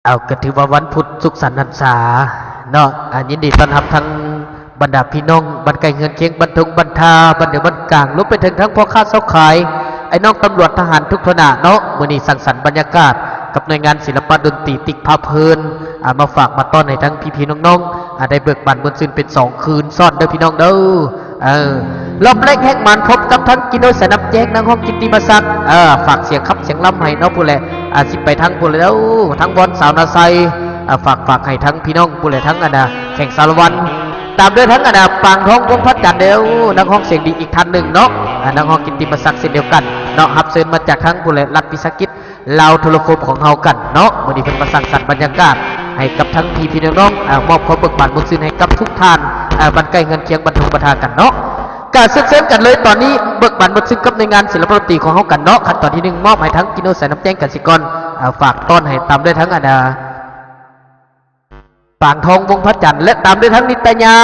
เอาก็ถือว่าวันพุธสุขสันต์พรรษาเนาะยินดีต้อนรับทั้งบรรดาพี่น้องบรรไก่เงินเคียงบรรทุงบรรทาบรรเดียวบรรกลางลุกไปถึงทั้งพ่อค้าเสาขายไอ้น้องตำรวจทหารทุกทนาเนาะมื้อนี้สังสรรค์บรรยากาศกับหน่วยงานศิลปะดนตรีติ๊กภาพเพลินมาฝากมาต้อนให้ทั้งพี่ๆน้องๆได้เบิกบานบนซึนเป็น2คืนซ่อนเด้อพี่น้องเด้อรอบแรกแหกมันพบกับทั้งกินโดยสนับแจกนางห้องกินตีมาซักฝากเสียงครับเสียงล้ำให้เนาะผู้แลสิไปทั้งผู้แลแล้วทั้งบอลสาวนาไซฝากให้ทั้งพี่น้องผู้แลทั้งแข่งสารวันตามด้วยทั้งปางทองวงพัดจันเดียวนางห้องเสียงดีอีกท่านหนึ่งเนาะนางห้องกินตีมาซักเช่นเดียวกันเนาะฮับเซินมาจากทั้งผู้แลรัฐวิสาหกิจลาวโทรโฟมของเฮากันเนาะวันนี้เป็นมาสั่งสรรค์บรรยากาศให้กับทั้งพี่น้องมอบความเบิกบานบุญซื้อให้กับทุกท่านบรรไก่เงินเคียงบรรทุงบรรทากันเนาะการเสริมกันเลยตอนนี้เบิกบานบุญซื้อกับในงานศิลปดนตรีของเฮากันเนาะขั้นตอนที่1มอบให้ทั้งกินโนใส่น้ำแจ้งกันสิกรฝากต้อนให้ตามด้วยทั้งปางทองวงพระจันทร์และตามด้วยทั้งนิตยา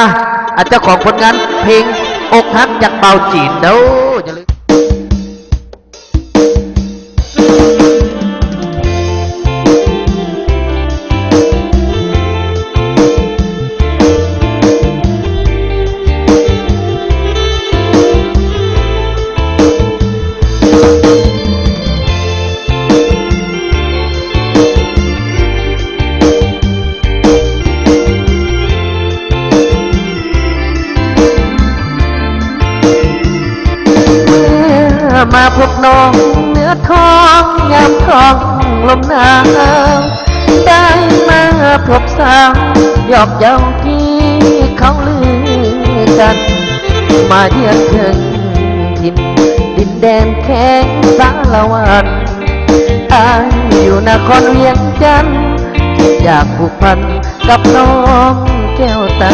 เจ้าของผลงานเพลงอกหักจากเบาจีนเด้ออย่าลืมมาพบน้องเนื้อทองยามทองลมหนาวได้มาพบสาวหยอกเย้าที่เขาลือกันมาเยือนถึงถิ่นดินแดนแข็งสารวันอายอยู่นครเวียงจันทร์อยากผูกพันกับน้องแก้วตา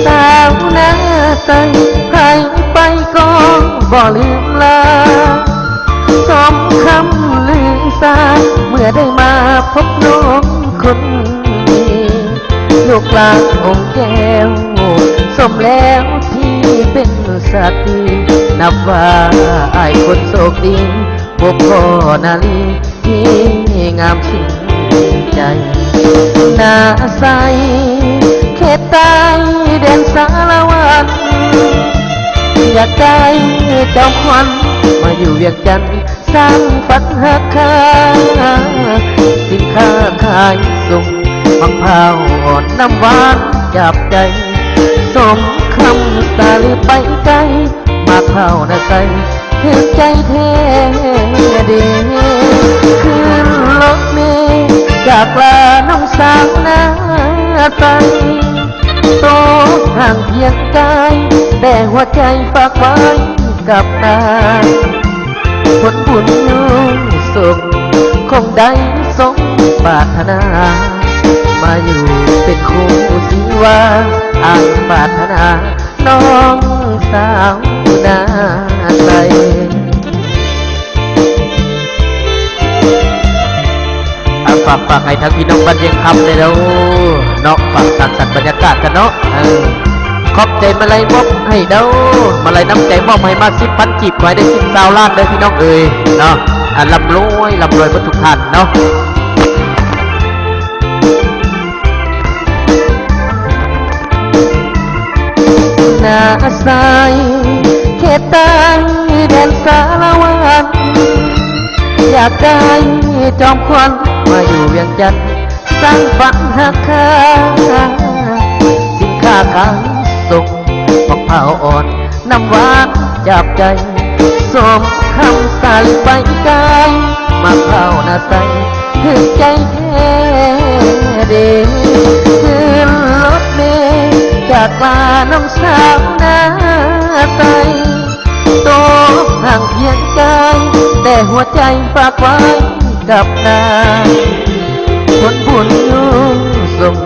สาวหน้าใสใครไปก็บ่ลืมลาสมคำลือสาเมื่อได้มาพบน้องคนนี้ลูกกลางองค์แก้วสมแล้วที่เป็นสัตว์นับว่าอายคนโชคดีพบพ่อนาลีที่งามสิ้นใจหน้าใสเขตใต้แดนสารวันอยากได้เจ้าควันมาอยู่เวียงจันทร์สร้างฝันหักคาสินค้าขายส่งมังพร้าวอ่อนน้ำหวานจับใจสมคำสาลือไปไกลมาเผาหน้าใสถือใจแท้ดีขึ้นรถเมล์จากลาน้องสาวหน้าใสโตห่างเพียงกายแต่หัวใจฝากไว้กับนายผลบุญยุ่งสุขคงได้สมปรารถนามาอยู่เป็นคู่ชีวาอ่างปรารถนาน้องสาวนาใสฝากให้ทั้งพี่น้องบ้านเชียงคำเลยแล้วเนาะฝากสังสรรค์บรรยากาศกันเนาะขอบใจมาลัยมอบให้เด้อมาลัยน้ำใจมอบให้มา10,000จีบไว้ได้10 ล้านเลยพี่น้องเนาะลำรวยทุกท่านเนาะหน้าใสเขตใต้แดนสารวันอยากได้จอมควันมาอยู่เวียงจันทร์สร้างฝันหักคาสินค้าขายส่งมะพร้าวอ่อนน้ำหวานจับใจสมคำสาลไปไกลมาเผาหน้าใสถึงใจแท้ดีขึ้นรถเมล์จากลาน้องสาวหน้าใสโตห่างเพียงกายแต่หัวใจฝากไว้กับนายผลบุญยุ่งส่ง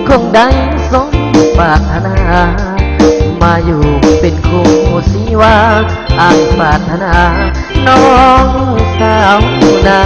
คงได้สมปรารถนามาอยู่เป็นคู่สีวาอ่างปรารถนาน้องสาวนา